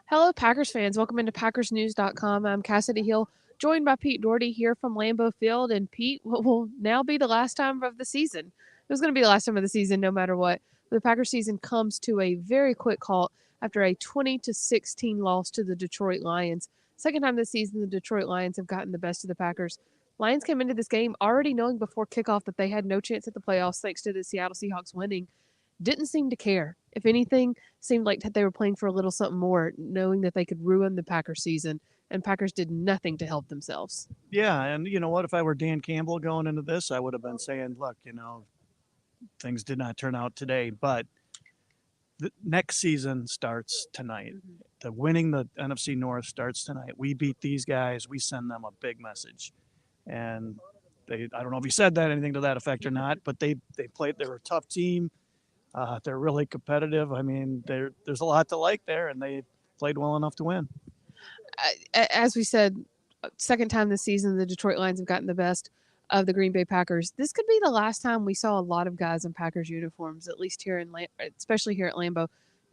Hello, Packers fans. Welcome into PackersNews.com. I'm Kassidy Hill, joined by Pete Dougherty here from Lambeau Field. And Pete, what will now be the last time of the season? It was going to be the last time of the season, no matter what. The Packers season comes to a very quick halt after a 20-16 loss to the Detroit Lions. Second time this season, the Detroit Lions have gotten the best of the Packers. Lions came into this game already knowing before kickoff that they had no chance at the playoffs thanks to the Seattle Seahawks winning. Didn't seem to care. If anything, seemed like they were playing for a little something more, knowing that they could ruin the Packers season, and Packers did nothing to help themselves. Yeah, and you know what? If I were Dan Campbell going into this, I would have been saying, look, things did not turn out today, but the next season starts tonight. Mm-hmm. The winning the NFC North starts tonight. We beat these guys. We send them a big message. And I don't know if he said that, anything to that effect or not, but they played, they're a tough team. They're really competitive. I mean, there's a lot to like there, and they played well enough to win. As we said, second time this season, the Detroit Lions have gotten the best of the Green Bay Packers. This could be the last time we saw a lot of guys in Packers uniforms, at least here especially here at Lambeau.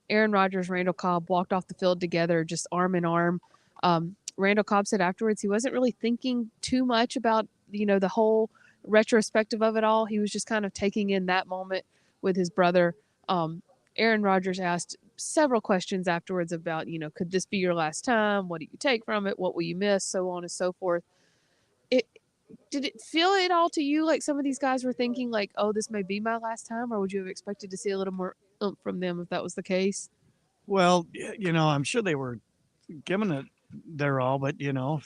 Aaron Rodgers, Randall Cobb walked off the field together, just arm in arm. Randall Cobb said afterwards he wasn't really thinking too much about the whole retrospective of it all. He was just kind of taking in that moment with his brother. Aaron Rodgers asked several questions afterwards about, could this be your last time? What do you take from it? What will you miss? So on and so forth. It did it feel at all to you like some of these guys were thinking like, oh, this may be my last time, or would you have expected to see a little more oomph from them if that was the case? Well, I'm sure they were giving it their all, but I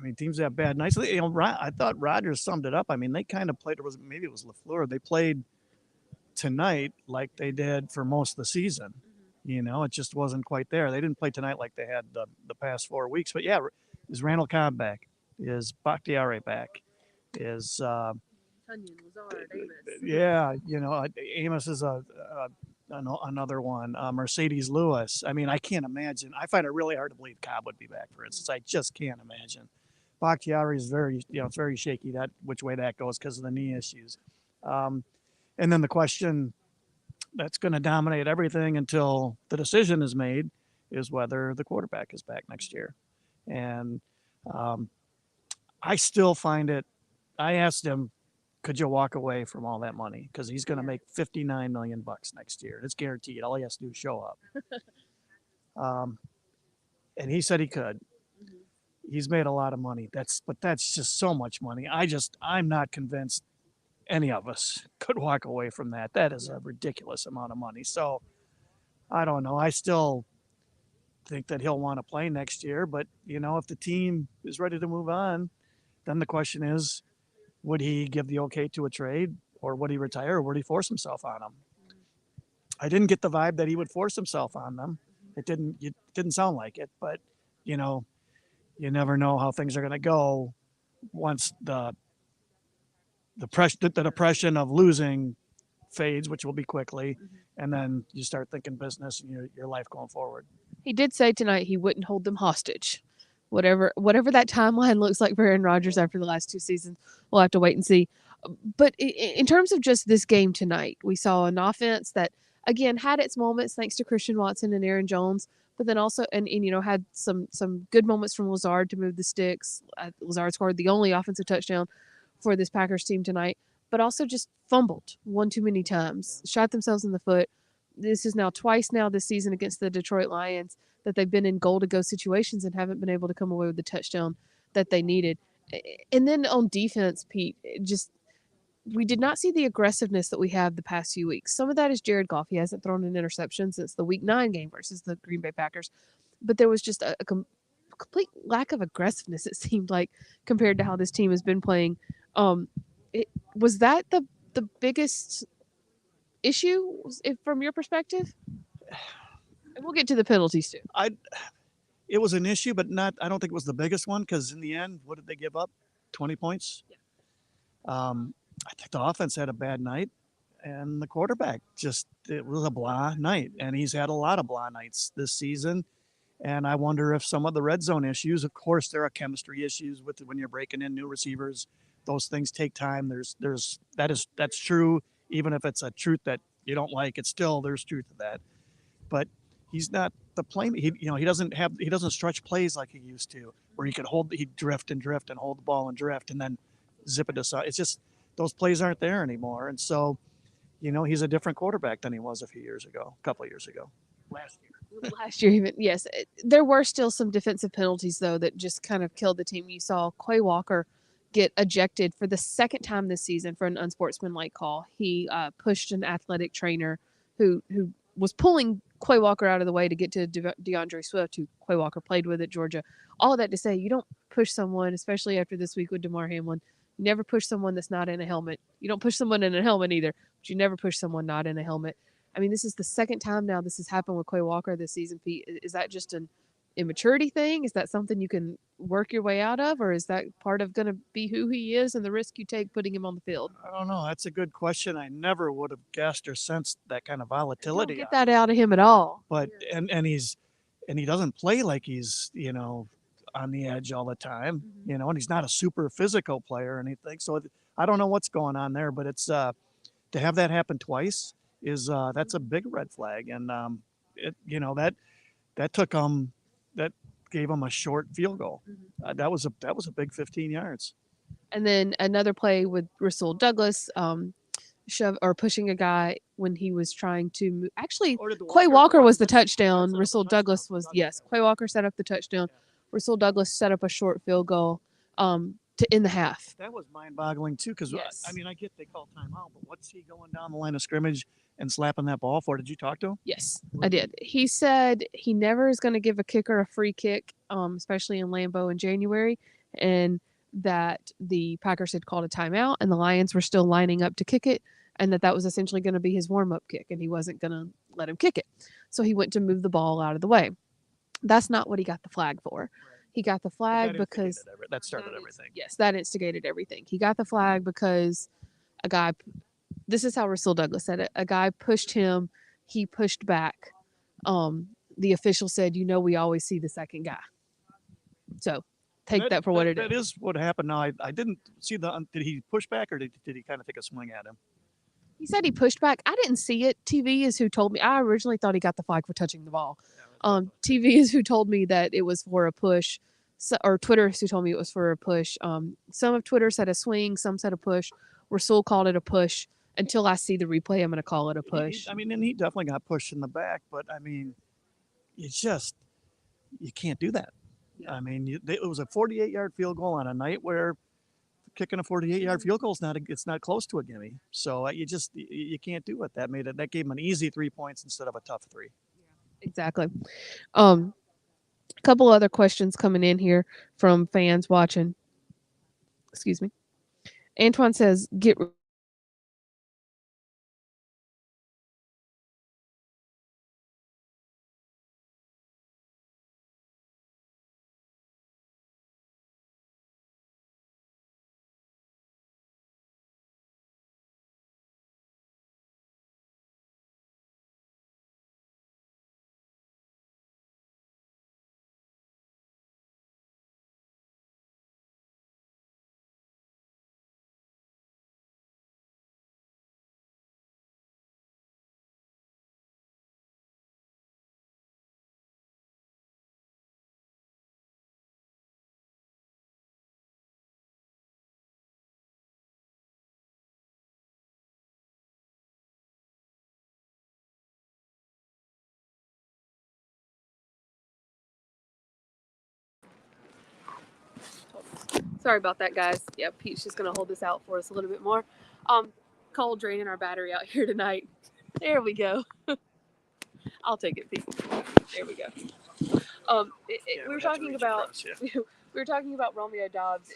mean, teams have bad nights. I thought Rodgers summed it up. I mean, they kind of played. Maybe it was Lafleur. They played tonight like they did for most of the season. It just wasn't quite there. They didn't play tonight like they had the past 4 weeks. But yeah, is Randall Cobb back? Is Bakhtiari back? Is Tunyon, Lazard, Amos. yeah, Amos is another one. Mercedes Lewis. I mean, I can't imagine. I find it really hard to believe Cobb would be back. For instance, I just can't imagine. Bakhtiari is it's very shaky that which way that goes because of the knee issues. Um, and then the question that's going to dominate everything until the decision is made is whether the quarterback is back next year. And um, I still find it. I asked him, could you walk away from all that money? Because he's going to make $59 million next year. It's guaranteed. All he has to do is show up. Um, and he said he could. He's made a lot of money. But that's just so much money. I'm not convinced any of us could walk away from that. That is a ridiculous amount of money. So I don't know. I still think that he'll want to play next year. But if the team is ready to move on, then the question is, would he give the okay to a trade, or would he retire, or would he force himself on them? I didn't get the vibe that he would force himself on them. It didn't sound like it, but you know, you never know how things are going to go once the depression of losing fades, which will be quickly, and then you start thinking business and your life going forward. He did say tonight he wouldn't hold them hostage. Whatever that timeline looks like for Aaron Rodgers after the last two seasons, we'll have to wait and see. But in terms of just this game tonight, we saw an offense that again had its moments thanks to Christian Watson and Aaron Jones, but then also and had some good moments from Lazard to move the sticks. Lazard scored the only offensive touchdown for this Packers team tonight, but also just fumbled one too many times, shot themselves in the foot. This is now twice now this season against the Detroit Lions that they've been in goal to go situations and haven't been able to come away with the touchdown that they needed. And then on defense, Pete, just we did not see the aggressiveness that we have the past few weeks. Some of that is Jared Goff. He hasn't thrown an interception since the Week 9 game versus the Green Bay Packers. But there was just a complete lack of aggressiveness, it seemed like, compared to how this team has been playing. Um, was that the biggest issue from your perspective? And we'll get to the penalties too. I It was an issue, but not. I don't think it was the biggest one because in the end, what did they give up? 20 points. Yeah. I think the offense had a bad night, and the quarterback it was a blah night, and he's had a lot of blah nights this season. And I wonder if some of the red zone issues, of course, there are chemistry issues with when you're breaking in new receivers. Those things take time. That's true. Even if it's a truth that you don't like, it's still there's truth to that. But he's not the play. He doesn't stretch plays like he used to, where he'd drift and hold the ball and drift and then zip it aside. It's just those plays aren't there anymore, and so he's a different quarterback than he was a couple of years ago, last year. Last year, even yes, there were still some defensive penalties though that just kind of killed the team. You saw Quay Walker get ejected for the second time this season for an unsportsmanlike call. He pushed an athletic trainer who was pulling Quay Walker out of the way to get to DeAndre Swift, who Quay Walker played with at Georgia. All of that to say, you don't push someone, especially after this week with DeMar Hamlin. You never push someone that's not in a helmet. You don't push someone in a helmet either, but you never push someone not in a helmet. I mean, this is the second time now this has happened with Quay Walker this season, Pete. Is that just an immaturity thing? Is that something you can work your way out of, or is that part of going to be who he is and the risk you take putting him on the field? I don't know. That's a good question. I never would have guessed or sensed that kind of volatility. You don't get that out of him at all. But and he doesn't play like he's on the edge all the time, and he's not a super physical player or anything. So I don't know what's going on there, but it's to have that happen twice is that's a big red flag, and that took that gave him a short field goal. That was a big 15 yards. And then another play with Rasul Douglas, pushing a guy when he was trying to move. Actually, Quay Walker was the touchdown. Rasul Douglas was yes. Quay Walker set up the touchdown. Rasul Douglas set up a short field goal to end the half. That was mind-boggling too, because Yes. I mean, I get they call timeout, but what's he going down the line of scrimmage and slapping that ball for? Did you talk to him? Yes, I did. He said he never is going to give a kicker a free kick, especially in Lambeau in January, and that the Packers had called a timeout and the Lions were still lining up to kick it, and that was essentially going to be his warm-up kick, and he wasn't going to let him kick it. So he went to move the ball out of the way. That's not what he got the flag for. He got the flag because that started everything. Yes, that instigated everything. He got the flag because a guy. This is how Rasul Douglas said it. A guy pushed him. He pushed back. The official said, we always see the second guy. So take that for what it is. That is what happened. Now, I didn't see did he push back or did he kind of take a swing at him? He said he pushed back. I didn't see it. TV is who told me. I originally thought he got the flag for touching the ball. TV is who told me that it was for a push. Or Twitter is who told me it was for a push. Some of Twitter said a swing. Some said a push. Rasul called it a push. Until I see the replay, I'm going to call it a push. And he definitely got pushed in the back, but it's just you can't do that. Yeah. It was a 48-yard field goal on a night where kicking a 48-yard field goal it's not close to a gimme. So you can't do it. That gave him an easy 3 points instead of a tough 3. Yeah, exactly. A couple other questions coming in here from fans watching. Excuse me. Antoine says, get Sorry about that, guys. Yeah, Pete's just going to hold this out for us a little bit more. Cold draining our battery out here tonight. There we go. I'll take it, Pete. There we go. We were talking about we were talking about Romeo Doubs.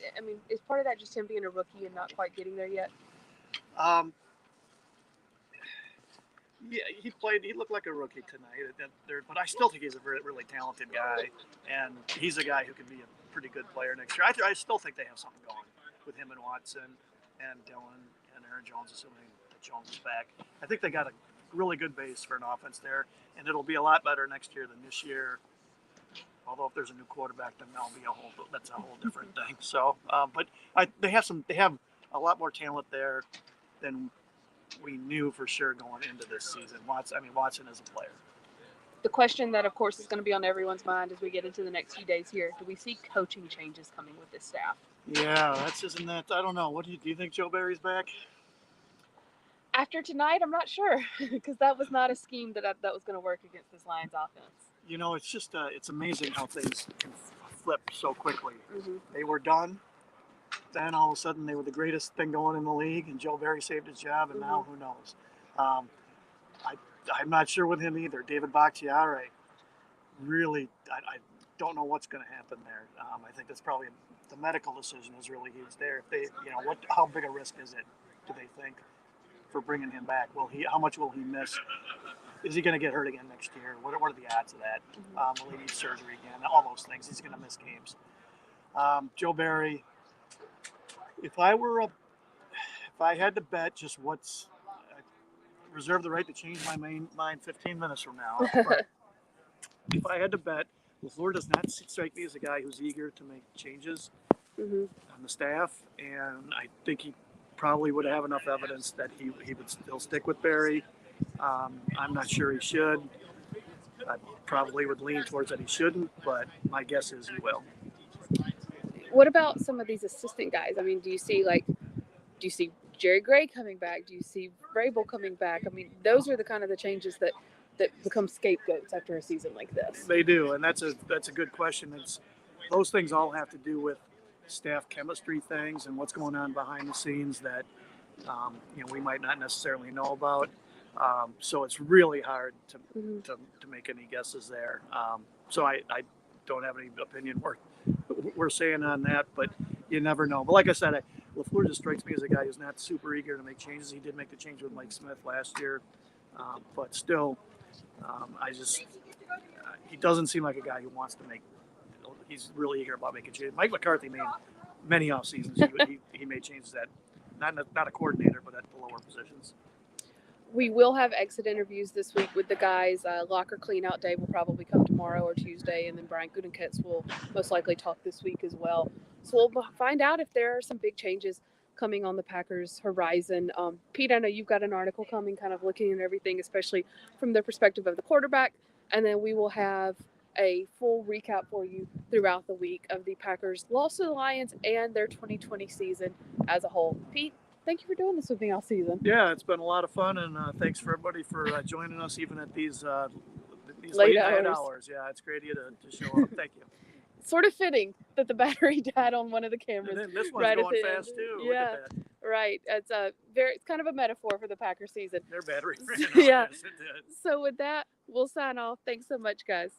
Is part of that just him being a rookie and not quite getting there yet? Yeah, he looked like a rookie tonight, but I still think he's a really talented guy, and he's a guy who can be a pretty good player next year. I still think they have something going with him and Watson and Dillon and Aaron Jones, assuming that Jones is back. I think they got a really good base for an offense there, and it'll be a lot better next year than this year. Although if there's a new quarterback, then that's a whole different thing. So, but they have a lot more talent there than we knew for sure going into this season. Watson is a player. The question that, of course, is going to be on everyone's mind as we get into the next few days here: do we see coaching changes coming with this staff? Yeah, that's isn't that. I don't know. What do you think? Joe Barry's back? After tonight, I'm not sure because that was not a scheme that was going to work against this Lions offense. You know, it's just it's amazing how things can flip so quickly. Mm-hmm. They were done. Then all of a sudden they were the greatest thing going in the league, and Joe Barry saved his job, and now who knows? Um, I'm not sure with him either. David Bakhtiari, really, I don't know what's going to happen there. I think that's probably the medical decision is really huge there. If they, how big a risk is it? Do they think for bringing him back? How much will he miss? Is he going to get hurt again next year? What are the odds of that? Will he need surgery again? All those things. He's going to miss games. Joe Barry. If I had to bet, just I reserve the right to change my mind 15 minutes from now. But if I had to bet, LaFleur does not strike me as a guy who's eager to make changes on the staff, and I think he probably would have enough evidence that he would still stick with Barry. I'm not sure he should. I probably would lean towards that he shouldn't, but my guess is he will. What about some of these assistant guys? I mean, do you see Jerry Gray coming back? Do you see Vrabel coming back? I mean, those are the kind of the changes that become scapegoats after a season like this. They do, and that's a good question. Those things all have to do with staff chemistry things and what's going on behind the scenes that we might not necessarily know about. So it's really hard to make any guesses there. So I don't have any opinion we're saying on that, but you never know. But like I said, LaFleur just strikes me as a guy who's not super eager to make changes. He did make the change with Mike Smith last year, but still, he doesn't seem like a guy who wants to make. He's really eager about making changes. Mike McCarthy made many off seasons. He made changes that not a coordinator, but at the lower positions. We will have exit interviews this week with the guys. Locker clean-out day will probably come tomorrow or Tuesday, and then Brian Gutekunst will most likely talk this week as well. So we'll find out if there are some big changes coming on the Packers' horizon. Pete, I know you've got an article coming kind of looking at everything, especially from the perspective of the quarterback, and then we will have a full recap for you throughout the week of the Packers' loss to the Lions and their 2020 season as a whole. Pete, thank you for doing this with me all season. Yeah, it's been a lot of fun, and thanks for everybody for joining us, even at these late night hours. Yeah, it's great of you to show up. Thank you. Sort of fitting that the battery died on one of the cameras. And then this one's right going fast end. too. Yeah, look at that. Right. It's kind of a metaphor for the Packers season. Their battery ran yeah. out. Yes, it did. So with that, we'll sign off. Thanks so much, guys.